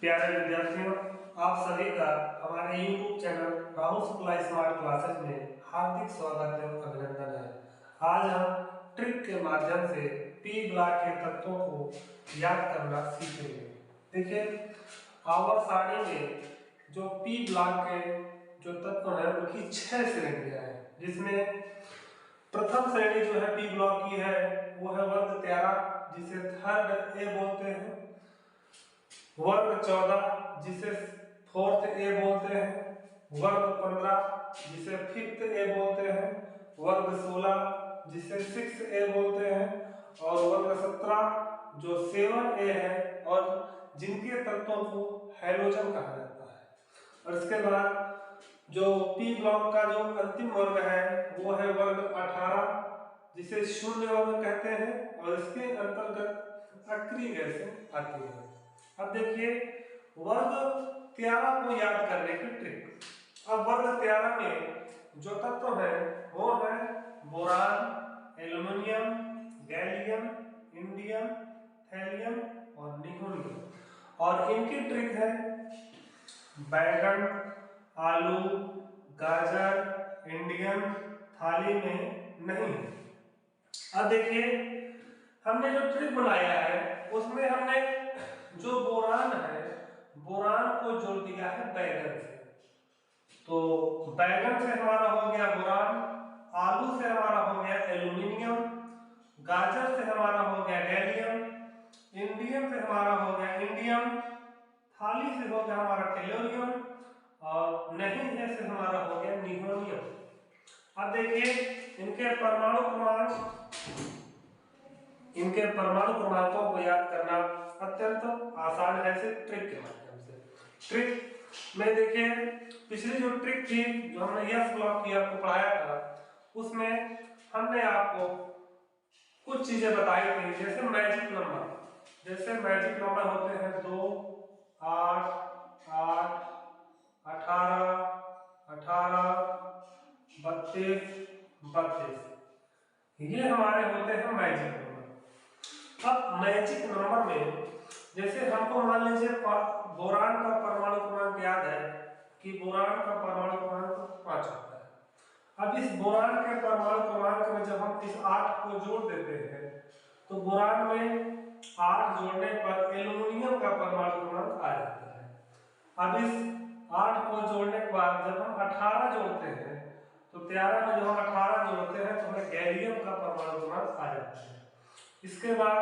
प्यारे विद्यार्थियों, आप सभी का हमारे YouTube channel Rahul Shukla smart classes में हार्दिक स्वागत एवं अभिनंदन है। आज हम ट्रिक के माध्यम से पी ब्लॉक के तत्वों को याद करना सीखेंगे। देखिए, आवर्त सारणी में जो पी ब्लॉक के जो तत्व है उनकी 6 श्रेणियां हैं, जिसमें प्रथम श्रेणी जो है पी ब्लॉक की है वो है वर्ग 13, जिसे थर्ड ए बोलते हैं। वर्ग 14 जिसे फोर्थ ए बोलते हैं। वर्ग 15 जिसे फिफ्थ ए बोलते हैं। वर्ग 16 जिसे सिक्स ए बोलते हैं। और वर्ग 17 जो 7 ए है और जिनके तत्वों को हैलोजन कहा जाता है। और इसके बाद जो पी ब्लॉक का जो अंतिम वर्ग है वो है वर्ग 18, जिसे शून्य वर्ग कहते हैं और इसके अंतर्गत अक्रिय गैसें आती है। अब देखिए, वर्ग 13 को याद करने की ट्रिक। अब वर्ग 13 में जो तत्व है वो है boron, aluminium, gallium, indium, thallium और नियोनियम। और इनकी ट्रिक है बैगन, आलू, गाजर, इंडियम थाली में नहीं। अब देखिए, हमने जो ट्रिक बनाया है उसमें हमने जो बोरान है, बोरान को जोड़ दिया है बैगन से। तो बैगन से हमारा हो गया बोरान, आलू से हमारा हो गया एल्युमिनियम, गाजर से हमारा हो गया गैलियम, इंडियम से हमारा हो गया इंडियम, थाली से हो गया हमारा टेलोरियम और नहीं है से हमारा हो गया नियोनियम। अब देखिए, इनके परमाणु क्रमांकों को याद करना अत्यंत आसान है से ट्रिक के माध्यम से। ट्रिक में देखिए, पिछली जो ट्रिक थी जो हमने यस ब्लॉक की आपको पढ़ाया था, उसमें हमने आपको कुछ चीजें बताई थी, जैसे मैजिक नंबर होते हैं 2, 8, 8, 18, 18, 32, 32, ये हमारे होते हैं मैजिक नंबर। अब मैजिक नंबर में जैसे हमको मान लीजिए बोरान का परमाणु क्रमांक याद है कि बोरान का परमाणु क्रमांक 5 होता है। अब इस बोरान के परमाणु क्रमांक में जब हम इस 8 को जोड़ देते हैं तो बोरान में 8 जोड़ने पर एल्युमिनियम का परमाणु क्रमांक आ जाता है। अब इस 8 को जोड़ने के बाद जब हम 18 जोड़ते हैं तो 13 में जब हम 18 जोड़ते हैं तो हमें गैलियम का परमाणु क्रमांक आ जाता है। इसके बाद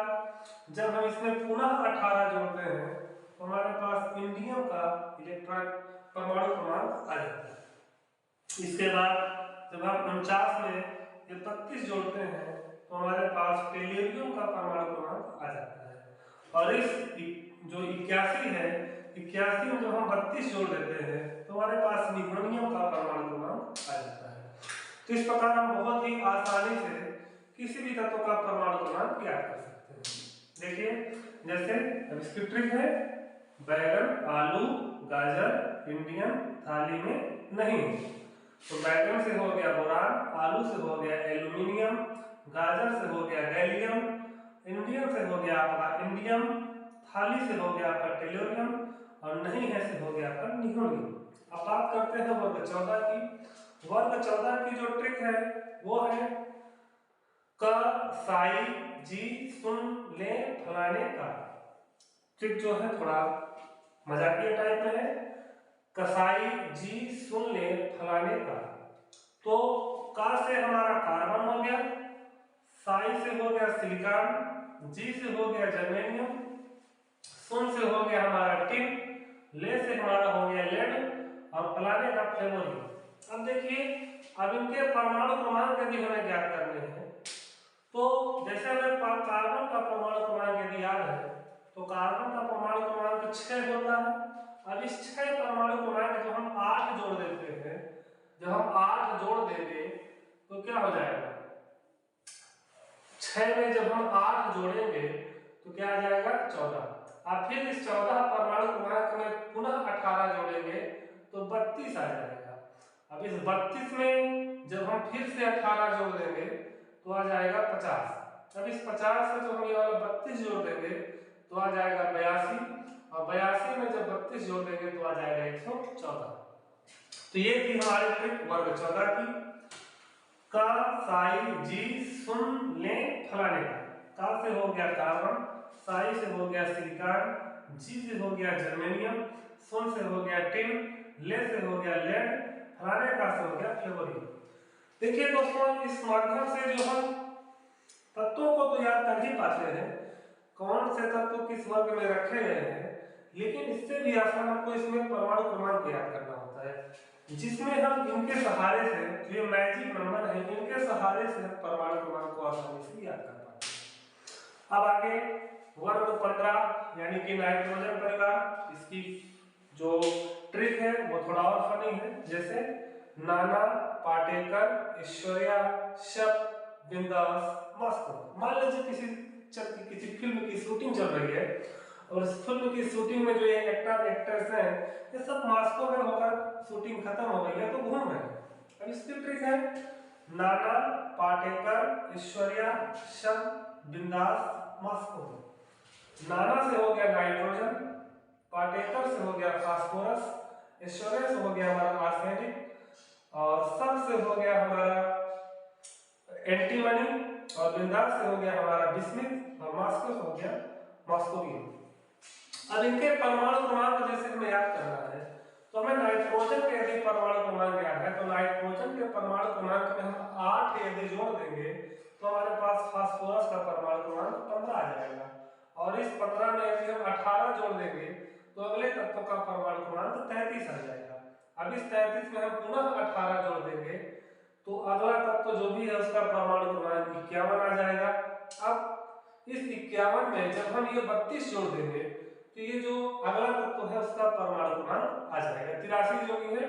जब हम इसमें पुनः 18 जोड़ते हैं तो हमारे पास इंडियम का इलेक्ट्रॉन परमाणु क्रमांक आ जाता है। इसके बाद जब हम 49 में ये 32 जोड़ते हैं तो हमारे पास टेलोरियम का परमाणु क्रमांक आ जाता है। और इस जो 81 है, 81 में जब हम 32 जोड़ देते हैं तो हमारे पास नियोनियम का परमाणु क्रमांक आ जाता है। तो इस प्रकार हम बहुत ही आसानी से किसी भी तत्व का परमाणु क्रमांक याद कर सकते हैं। देखिए, जैसे अब इसकी ट्रिक है बैगन, आलू, गाजर, इंडियम थाली में नहीं। तो बैगन से हो गया बोरान, आलू से हो गया एल्युमिनियम, गाजर से हो गया गैलियम, इंडियम से हो गया आपका इंडियम, थाली से हो गया आपका टेलोरियम और नहीं है से हो गया आपका नियोनियम। अब बात करते हैं वर्ग 14 की। वर्ग 14 की जो ट्रिक है वो है क साई जी सुन ले फलाने का। ट्रिक जो है थोड़ा मजाकिया टाइप में है। कसाई जी सुन ले फलाने का। तो का से हमारा कार्बन हो गया, साई से हो गया सिलिकॉन, जी से हो गया जर्मेनियम, सुन से हो गया हमारा टिन, ले से हमारा हो गया लेड और फलाने का फ्लेवोरियम। अब देखिए, अब इनके परमाणु क्रमांक यदि हमें ज्ञात करने हैं तो जैसे हमें कार्बन का परमाणु क्रमांक यदि याद है तो कार्बन का परमाणु क्रमांक 6 होता है। अब इस 6 परमाणु क्रमांक जब हम 8 जोड़ देते हैं, जब हम 8 जोड़ देंगे तो क्या हो जाएगा, 6 में जब हम 8 जोड़ेंगे तो क्या आ जाएगा 14। अब फिर इस 14 परमाणु क्रमांक में पुनः 18 जोड़ेंगे तो 32 आ जाएगा। अब इस 32 में जब हम फिर से 18 जोड़ देंगे तो आ जाएगा 50। अब इस 50 से जो हम ये वाला 32 जोड़ देंगे तो आ जाएगा 82, और 82 में जब 32 जोड़ देंगे तो आ जाएगा 114। तो ये थी हमारी ट्रिक वर्ग 14 की। का साई जी सुन ले फलाने का से हो गया कार्बन, साई से हो गया सिलिकॉन, जी से हो गया जर्मेनियम, सुन से हो गया टिन, ले से हो गया लेड, फलाने का से हो गया फ्लोरीन। देखिए दोस्तों, इस माध्यम से जो हम तत्वों को तो याद कर ही पाते हैं, कौन से तत्व किस वर्ग में रखे गए हैं, लेकिन इससे भी आसान आपको इसमें परमाणु क्रमांक याद करना होता है, जिसमें हम इनके सहारे से, जो ये मैजिक नंबर है, इनके सहारे से हम परमाणु क्रमांक को आसानी से याद कर पाते हैं। अब आगे वर्ग 15 यानी कि नाइट्रोजन परिवार, इसकी जो ट्रिक है वो थोड़ा और फनी है। जैसे नाना, पाटेकर, ऐश्वर्या, शब, बिंदास, मस्को। मान लीजिए किसी फिल्म की शूटिंग चल रही है, और इस फिल्म की शूटिंग में जो ये एक्टर एक्ट्रेस हैं, ये सब मॉस्को में होकर शूटिंग खत्म हो गई है तो घूम रहे हैं। अब इसकी ट्रिक है नाना, पाटेकर, ऐश्वर्या, शब, बिंदास, मॉस्को। नाना से हो गया नाइट्रोजन, पाटेकर से हो गया फास्फोरस, ऐश्वर्या से हो गया हमारा आर्सेनिक, और शब से हो गया हमारा एंटीमनी, और बिंदास से हो गया हमारा बिस्मिथ, और मॉस्को से हो गया मॉस्कोवियम। अब इनके परमाणु क्रमांक जैसे हमें याद करना है, तो हमें नाइट्रोजन के यदि परमाणु क्रमांक याद है तो नाइट्रोजन के परमाणु क्रमांक में हम 8 यदि जोड़ देंगे तो हमारे पास फास्फोरस का परमाणु क्रमांक 15 आ जाएगा, और इस 15 में यदि हम 18 जोड़ देंगे तो अगले तत्व का परमाणु क्रमांक 33 आ जाएगा। अब इस 33 में हम पुनः 18 जोड़ देंगे तो अगला तत्व जो भी है उसका परमाणु क्रमांक 51 आ जाएगा। अब इस 51 में जब हम ये 32 जोड़ देंगे तो ये जो अगला तत्व है उसका परमाणु क्रमांक आ जाएगा 83 जो भी है,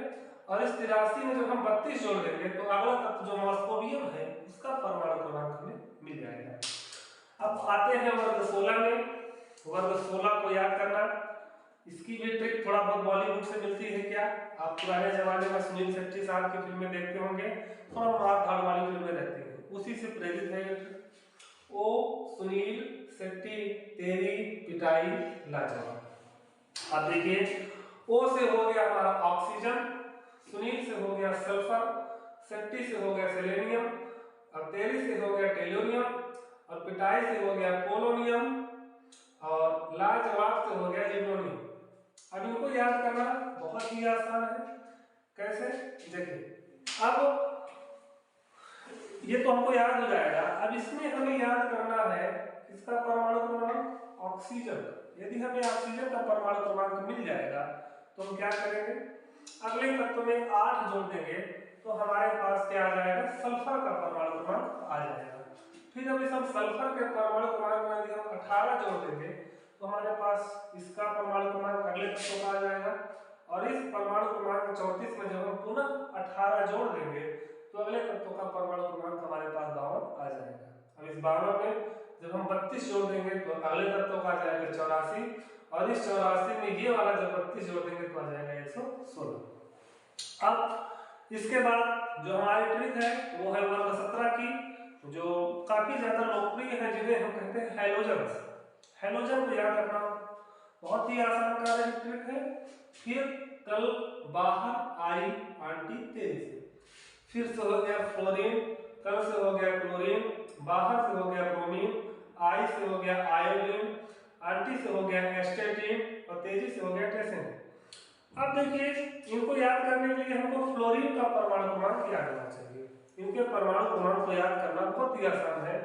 और इस 83 में जब हम 32 जोड़ देंगे तो अगला तत्व जो मॉस्कोवियम है उसका परमाणु क्रमांक हमें मिल जाएगा। अब आते हैं वर्ग 16 में। वर्ग 16 को याद करना, इसकी भी ट्रिक थोड़ा बहुत बॉलीवुड से मिलती है क्या? आप पुराने जमाने में सुनील शेट्टी साहब की फिल्में देखते होंगे, थोड़ा मार धाड़ वाली फिल्में रहती हैं, उसी से प्रेरित है ये ट्रिक। ओ सुनील शेट्टी तेरी पिटाई लाजवाब। अब देखिए, ओ से हो गया हमारा ऑक्सीजन, सुनील से हो गया सल्फर, शेट्टी से हो गया सेलेनियम, और तेरी से हो गया टेलुरियम, और पिटाई से हो गया पोलोनियम, और लाजवाब से हो गया लिमोनियम। अब इनको याद करना बहुत ही आसान है। कैसे? देखिए, अब ये तो हमको याद हो जाएगा। अब इसमें हमें याद करना है इसका परमाणु क्रमांक ऑक्सीजन। यदि हमें ऑक्सीजन का परमाणु क्रमांक मिल जाएगा तो हम क्या करेंगे, अगले तत्व में 8 जोड़ देंगे तो हमारे पास क्या आ जाएगा, सल्फर का परमाणु क्रमांक आ जाएगा। फिर अब इस हम सल्फर के परमाणु क्रमांक में यदि हम 18 जोड़ देंगे तो हमारे पास इसका परमाणु क्रमांक अगले तत्व का आ जाएगा, और इस परमाणु क्रमांक 34 में जब हम पुनः 18 जोड़ देंगे तो अगले तत्व का परमाणु क्रमांक हमारे पास 52 आ जाएगा। अब इस 52 में जब हम 32 जोड़ देंगे तो अगले तत्व का आ जाएगा 84, और इस 84 में ये वाला जब 32 जोड़ देंगे तो आ जाएगा 116। अब इसके बाद जो हमारी ट्रिक है वो है वर्ग 17 की, जो काफी ज्यादा लोकप्रिय है, जिन्हें हम कहते हैं हैलोजन। हैलोजन को याद रखना बहुत ही आसान कार्य ट्रिक है। फिर कल बाहर आई आंटी तेरी से, फिर से हो गया फ्लोरीन, कल से हो गया क्लोरीन, बाहर से हो गया ब्रोमीन, आई से हो गया आयोडीन, आंटी से हो गया एस्टेटिन, और तेजी से हो गया टेसिन। अब देखिए, इनको याद करने के लिए हमको फ्लोरीन का परमाणु क्रमांक याद होना चाहिए। इनके परमाणु क्रमांक को याद करना बहुत ही आसान है,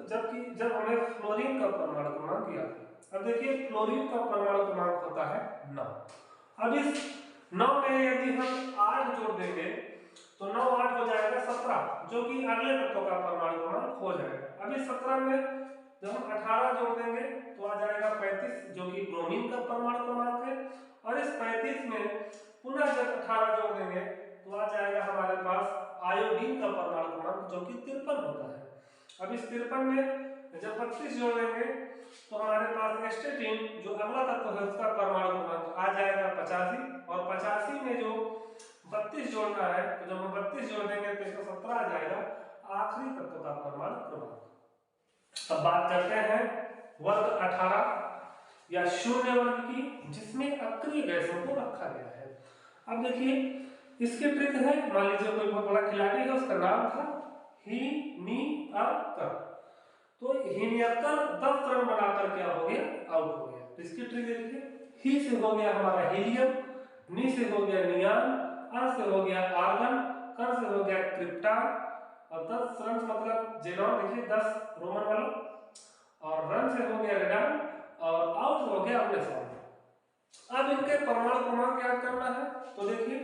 जबकि जब हमें फ्लोरीन का परमाणु क्रमांक याद है। अब देखिए, फ्लोरीन का परमाणु क्रमांक होता है 9। अब इस 9 में यदि हम 8 जोड़ देंगे तो 9 8 हो जाएगा 17, जो कि अगले तत्व का परमाणु क्रमांक हो जाएगा। अब इस 17 में जब हम 18 जोड़ देंगे तो आ जाएगा 35, जो कि ब्रोमीन का परमाणु क्रमांक है, और इस 35 में पुनः जब 18 जोड़ देंगे तो आ जाएगा हमारे पास आयोडीन का परमाणु क्रमांक, जो कि 53 होता है। अब इस 53 में जब 32 जोड़ देंगे तो हमारे पास एस्टेटिन जो अगला तत्व है उसका परमाणु क्रमांक आ जाएगा 85, और 85 में जो 32 जोड़ना है तो जब हम 32 जोड़ देंगे तो 117 आ जाएगा, आखिरी तत्व का परमाणु क्रमांक। अब बात करते हैं वर्ग 18। या शून्य वर्ग की, जिसमें अक्रिय गैसों को रखा गया है। अब देखिए इसकी ट्रिक है, मान लीजिए कोई बहुत बड़ा खिलाड़ी है, उसका नाम था हीनियरकर, तो हीनियरकर 10 रन बनाकर क्या हो गया, आउट हो गया। तो इसकी ट्रिक देखिए, ही से हो गया हमारा हीलियम, नी से हो गया नियान, अर से हो गया आर्गन, कर से हो गया क्रिप्टॉन, और 10 रन मतलब जेनॉन, देखिए 10 रोमन वाला, और रन से हो गया रेडॉन, और आउट हो गया अम्लेसॉन। अब इनके परमाणु क्रमांक याद करना है, तो देखिए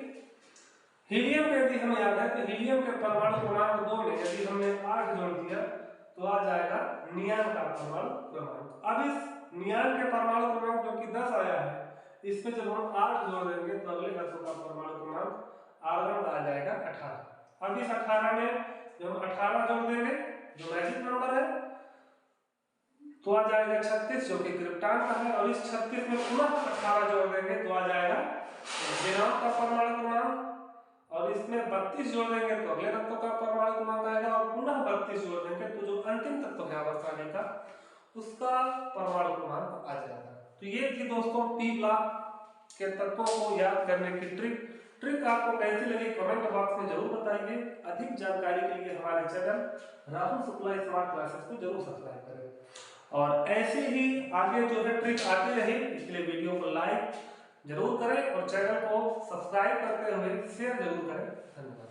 हीलियम में यदि हमें याद है तो हीलियम के परमाणु क्रमांक 2 में यदि हमने 8 जोड़ दिया तो आ जाएगा नियान का परमाणु क्रमांक। अब इस नियान के परमाणु क्रमांक जो कि 10 आया है, इसमें जब हम 8 जोड़ देंगे तो अगले धातु का परमाणु क्रमांक आर्गन का आ जाएगा 18। अब इस 18 में जब हम 18 जोड़ देंगे जो मैजिक नंबर है तो आ जाएगा 36 जो कि क्रिप्टॉन का है, और इस 36 में पुनः 18 जोड़ देंगे तो आ जाएगा जेनॉन का परमाणु क्रमांक, और इसमें 32 जोड़ देंगे तो अगले तत्व का परमाणु क्रमांक आएगा, और पुनः 32 जोड़ देंगे तो जो अंतिम तत्व है आवर्त का उसका परमाणु क्रमांक आ जाएगा। तो ये थी दोस्तों पी ब्लॉक के तत्वों को याद करने की ट्रिक आपको कैसी लगी कमेंट बॉक्स में जरूर बताइए। अधिक जानकारी के लिए हमारे channel Rahul Shukla smart classes को जरूर सब्सक्राइब करें, और ऐसे ही आगे जो है ट्रिक आती रहे, इसलिए वीडियो को लाइक जरूर करें और चैनल को सब्सक्राइब करते हुए शेयर जरूर करें। धन्यवाद।